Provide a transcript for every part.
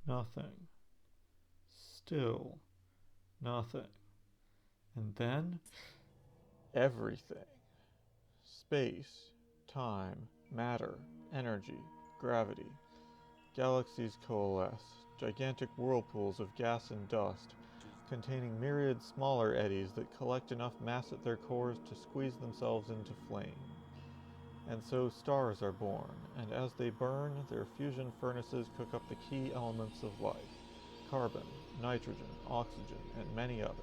nothing. Still nothing. And then everything. Space, time, matter, energy, gravity. Galaxies coalesce, gigantic whirlpools of gas and dust, containing myriad smaller eddies that collect enough mass at their cores to squeeze themselves into flame. And so stars are born, and as they burn, their fusion furnaces cook up the key elements of life: carbon, nitrogen, oxygen, and many others.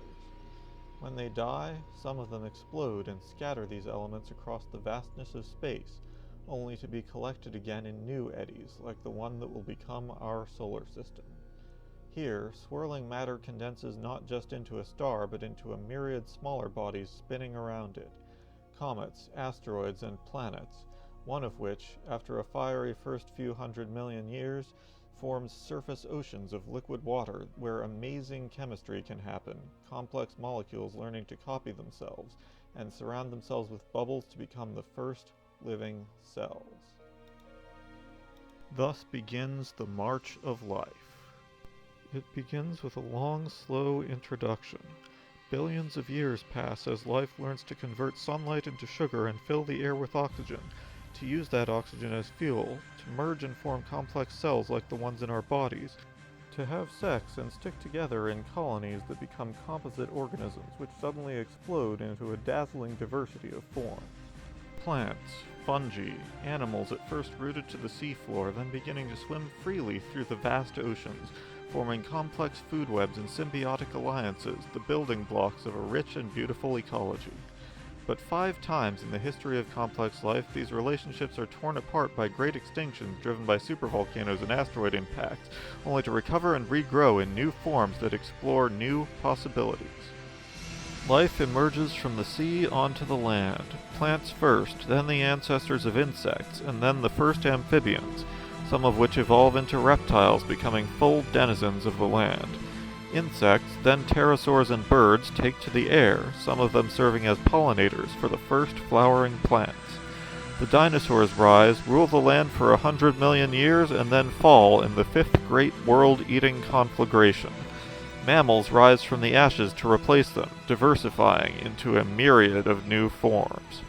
When they die, some of them explode and scatter these elements across the vastness of space, only to be collected again in new eddies, like the one that will become our solar system. Here, swirling matter condenses not just into a star, but into a myriad smaller bodies spinning around it: comets, asteroids, and planets, one of which, after a fiery first few 100 million years, forms surface oceans of liquid water where amazing chemistry can happen, complex molecules learning to copy themselves and surround themselves with bubbles to become the first living cells. Thus begins the march of life. It begins with a long, slow introduction. Billions of years pass as life learns to convert sunlight into sugar and fill the air with oxygen, to use that oxygen as fuel, to merge and form complex cells like the ones in our bodies, to have sex and stick together in colonies that become composite organisms which suddenly explode into a dazzling diversity of forms. Plants, fungi, animals at first rooted to the seafloor, then beginning to swim freely through the vast oceans, forming complex food webs and symbiotic alliances, the building blocks of a rich and beautiful ecology. But 5 times in the history of complex life, these relationships are torn apart by great extinctions driven by supervolcanoes and asteroid impacts, only to recover and regrow in new forms that explore new possibilities. Life emerges from the sea onto the land, plants first, then the ancestors of insects, and then the first amphibians, some of which evolve into reptiles, becoming full denizens of the land. Insects, then pterosaurs and birds, take to the air, some of them serving as pollinators for the first flowering plants. The dinosaurs rise, rule the land for 100 million years, and then fall in the 5th great world-eating conflagration. Mammals rise from the ashes to replace them, diversifying into a myriad of new forms.